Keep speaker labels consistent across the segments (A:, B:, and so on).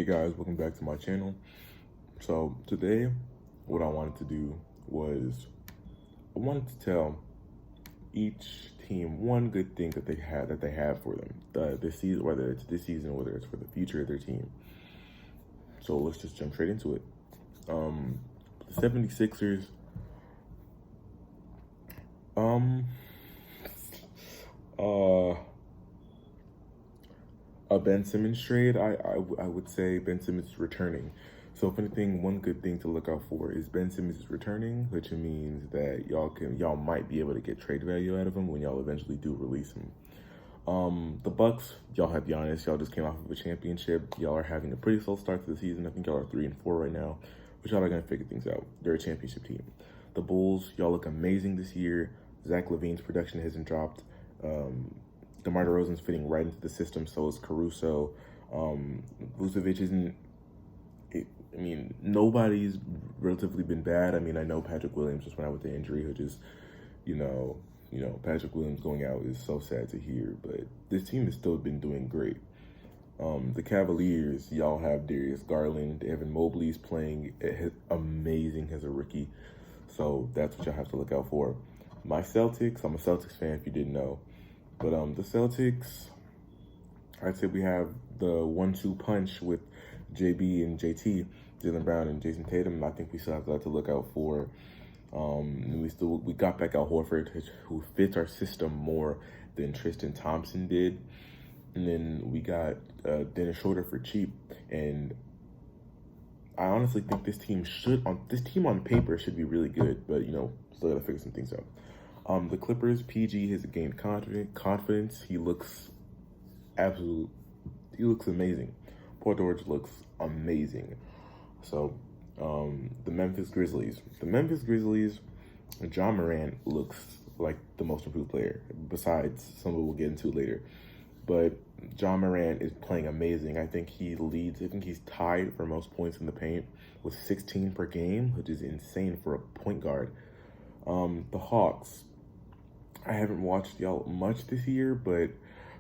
A: guys, welcome back to my channel. So today, what I wanted to do was I wanted to tell each team one good thing that they have for them this season, whether it's this season, whether it's for the future of their team. So let's just jump straight into it. The 76ers, a Ben Simmons trade, I would say Ben Simmons is returning. So if anything, one good thing to look out for is Ben Simmons is returning, which means that y'all might be able to get trade value out of him when y'all eventually do release him. The Bucks, y'all have Giannis. Y'all just came off of a championship. Y'all are having a pretty slow start to the season. I think y'all are 3-4 right now, but y'all are gonna figure things out. They're a championship team. The Bulls, y'all look amazing this year. Zach LaVine's production hasn't dropped. DeMar DeRozan's fitting right into the system. So is Caruso. Vucevic isn't. Nobody's relatively been bad. I know Patrick Williams just went out with the injury, which is, Patrick Williams going out is so sad to hear. But this team has still been doing great. The Cavaliers, y'all have Darius Garland. Evan Mobley's playing amazing as a rookie. So that's what y'all have to look out for. My Celtics, I'm a Celtics fan if you didn't know. But the Celtics, I'd say we have the 1-2 punch with JB and JT, Jaylen Brown and Jason Tatum. I think we still have that to look out for. We got back Al Horford, who fits our system more than Tristan Thompson did. And then we got Dennis Schroeder for cheap. And I honestly think this team on paper should be really good, but still gotta figure some things out. The Clippers, PG has gained confidence. He looks amazing. Paul George looks amazing. So, the Memphis Grizzlies. Ja Morant looks like the most improved player, besides some we'll get into later. But Ja Morant is playing amazing. I think he's tied for most points in the paint with 16 per game, which is insane for a point guard. The Hawks. I haven't watched y'all much this year, but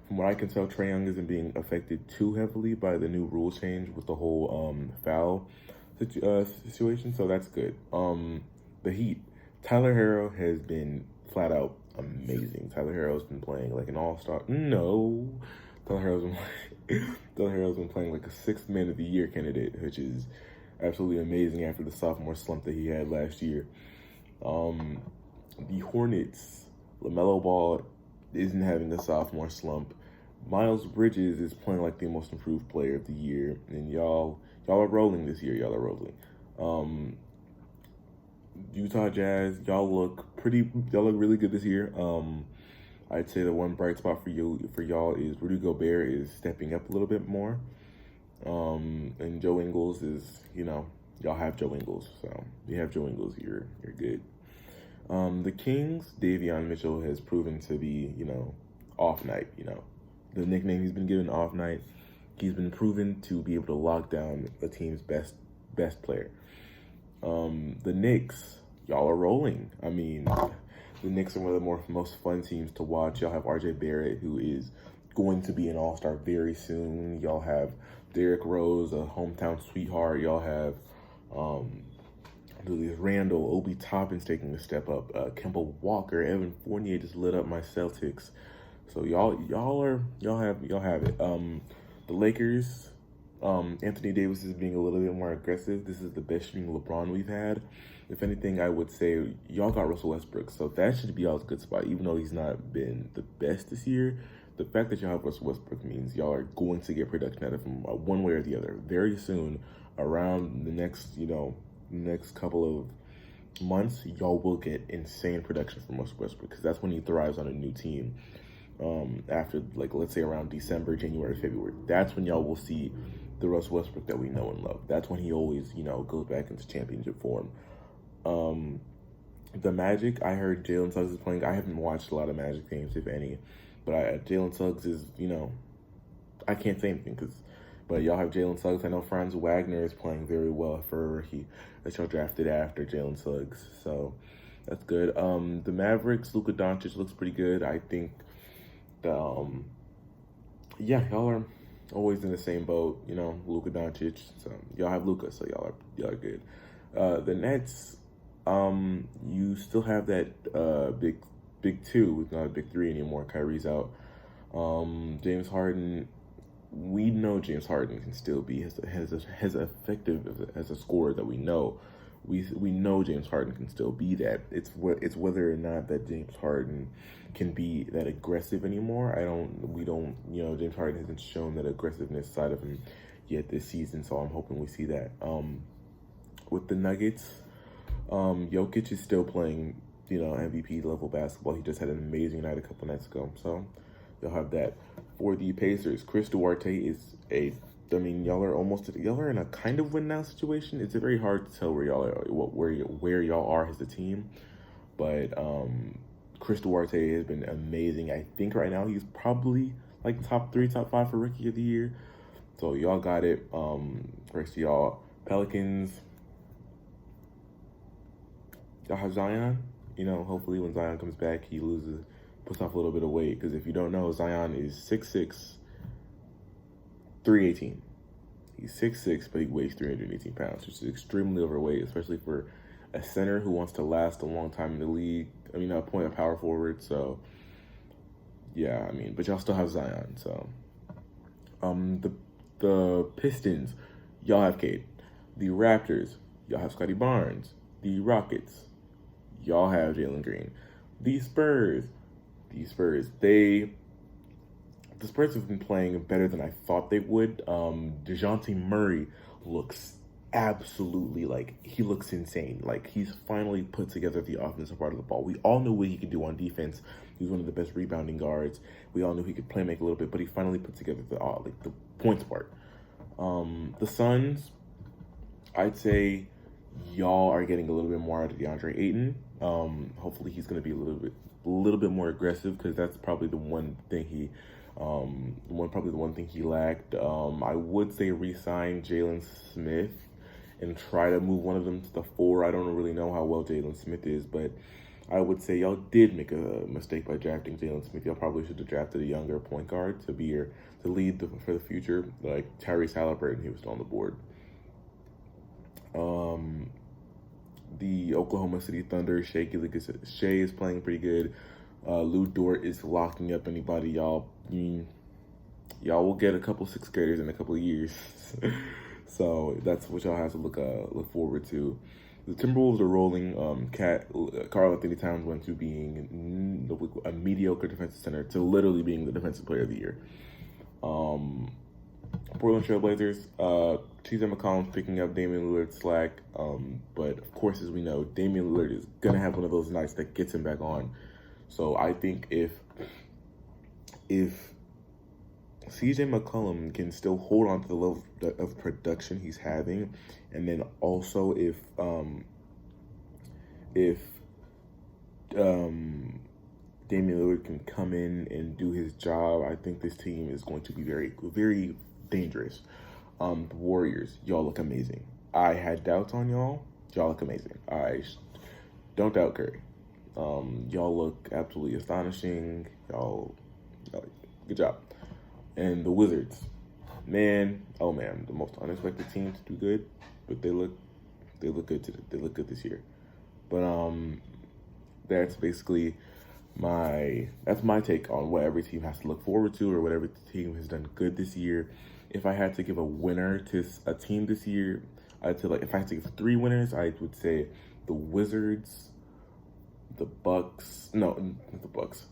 A: from what I can tell, Trae Young isn't being affected too heavily by the new rule change with the whole foul situation, so that's good. The Heat. Tyler Herro has been flat out amazing. Tyler Herro's been playing like an all-star. No. Tyler Herro's been playing like a 6th Man of the Year candidate, which is absolutely amazing after the sophomore slump that he had last year. The Hornets. LaMelo Ball isn't having a sophomore slump. Miles Bridges is playing like the most improved player of the year, and y'all are rolling this year. Y'all are rolling. Utah Jazz, y'all look really good this year. I'd say the one bright spot for y'all is Rudy Gobert is stepping up a little bit more. And Joe Ingles is, y'all have Joe Ingles, so you have Joe Ingles, you're good. The Kings, Davion Mitchell has proven to be, off night, the nickname he's been given, off night. He's been proven to be able to lock down the team's best player. The Knicks, y'all are rolling. The Knicks are one of the most fun teams to watch. Y'all have RJ Barrett, who is going to be an all-star very soon. Y'all have Derrick Rose, a hometown sweetheart. Y'all have Julius Randle, Obi Toppin's taking a step up. Kemba Walker, Evan Fournier just lit up my Celtics. So y'all have it. The Lakers, Anthony Davis is being a little bit more aggressive. This is the best shooting LeBron we've had. If anything, I would say y'all got Russell Westbrook, so that should be y'all's good spot. Even though he's not been the best this year, the fact that y'all have Russell Westbrook means y'all are going to get production out of him one way or the other very soon. Around the next couple of months, y'all will get insane production from Russell Westbrook, because that's when he thrives on a new team. After, let's say around December, January, February, that's when y'all will see the Russell Westbrook that we know and love. That's when he always, goes back into championship form. The Magic, I heard Jalen Suggs is playing. I haven't watched a lot of Magic games, if any, but Jalen Suggs is, I can't say anything, but y'all have Jalen Suggs. I know Franz Wagner is playing very well for a rookie that y'all drafted after Jalen Suggs, so that's good. The Mavericks, Luka Doncic looks pretty good. I think, y'all always in the same boat. You know, Luka Doncic. So y'all have Luka, so y'all are good. The Nets, you still have that big two, not a big three anymore. Kyrie's out. James Harden. We know James Harden can still be as effective as a scorer that we know. We know James Harden can still be that. It's whether or not that James Harden can be that aggressive anymore. We don't, James Harden hasn't shown that aggressiveness side of him yet this season, so I'm hoping we see that. With the Nuggets, Jokic is still playing, MVP level basketball. He just had an amazing night a couple nights ago, so you'll have that. For the Pacers, Chris Duarte is y'all are in a kind of win now situation. It's very hard to tell where y'all are, where y'all are as a team, but Chris Duarte has been amazing. I think right now he's probably like top 3, top 5 for Rookie of the Year. So y'all got it. First y'all Pelicans. Y'all have Zion. Hopefully when Zion comes back, he puts off a little bit of weight. Because if you don't know, Zion is 6'6", 318. He's 6'6", but he weighs 318 pounds, which is extremely overweight, especially for a center who wants to last a long time in the league. A power forward. So, yeah, but y'all still have Zion. So, the Pistons, y'all have Cade. The Raptors, y'all have Scotty Barnes. The Rockets, y'all have Jalen Green. The Spurs, the Spurs have been playing better than I thought they would. DeJounte Murray looks absolutely he looks insane. He's finally put together the offensive part of the ball. We all knew what he could do on defense. He was one of the best rebounding guards. We all knew he could play make a little bit, but he finally put together the points part. The Suns, I'd say y'all are getting a little bit more out of DeAndre Ayton. Hopefully he's going to be a little bit more aggressive, because that's probably the one thing he lacked. I would say re-sign Jalen Smith and try to move one of them to the 4. I don't really know how well Jalen Smith is, but I would say y'all did make a mistake by drafting Jalen Smith. Y'all probably should have drafted a younger point guard to lead for the future, like Tyrese Halliburton. He was still on the board. The Oklahoma City Thunder, Shai is playing pretty good. Lou Dort is locking up anybody. Y'all will get a couple 6th graders in a couple of years. So that's what y'all have to look forward to. The Timberwolves are rolling. Karl Anthony Towns went to being a mediocre defensive center to literally being the defensive player of the year. Portland Trailblazers, TJ McCollum's picking up Damian Lillard's slack. But of course, as we know, Damian Lillard is going to have one of those nights that gets him back on. So I think if CJ McCollum can still hold on to the level of production he's having, and then also if Damian Lillard can come in and do his job, I think this team is going to be very, very dangerous. The Warriors, y'all look amazing. I had doubts on y'all. Y'all look amazing. I don't doubt Curry. Y'all look absolutely astonishing. Y'all good job. And the Wizards, the most unexpected team to do good, but they look good they look good this year. But that's basically my take on what every team has to look forward to, or what every team has done good this year. If I had to give a winner to a team this year, I'd say if I had to give 3 winners, I would say the Wizards, the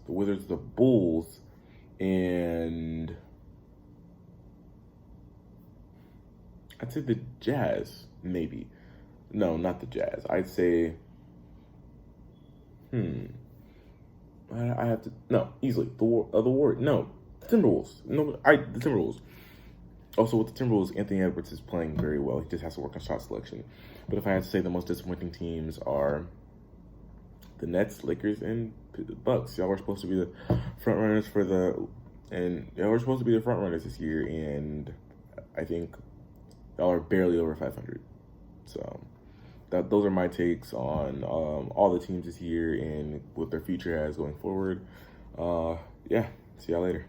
A: Wizards, the Bulls, and I'd say the Jazz, maybe. No, not the Jazz. I'd say, I have to, no, easily, the Warriors. No, the Timberwolves. The Timberwolves. Also, with the Timberwolves, Anthony Edwards is playing very well. He just has to work on shot selection. But if I had to say, the most disappointing teams are the Nets, Lakers, and the Bucks. Y'all were supposed to be the front runners this year, and I think y'all are barely over 500. So those are my takes on all the teams this year and what their future has going forward. See y'all later.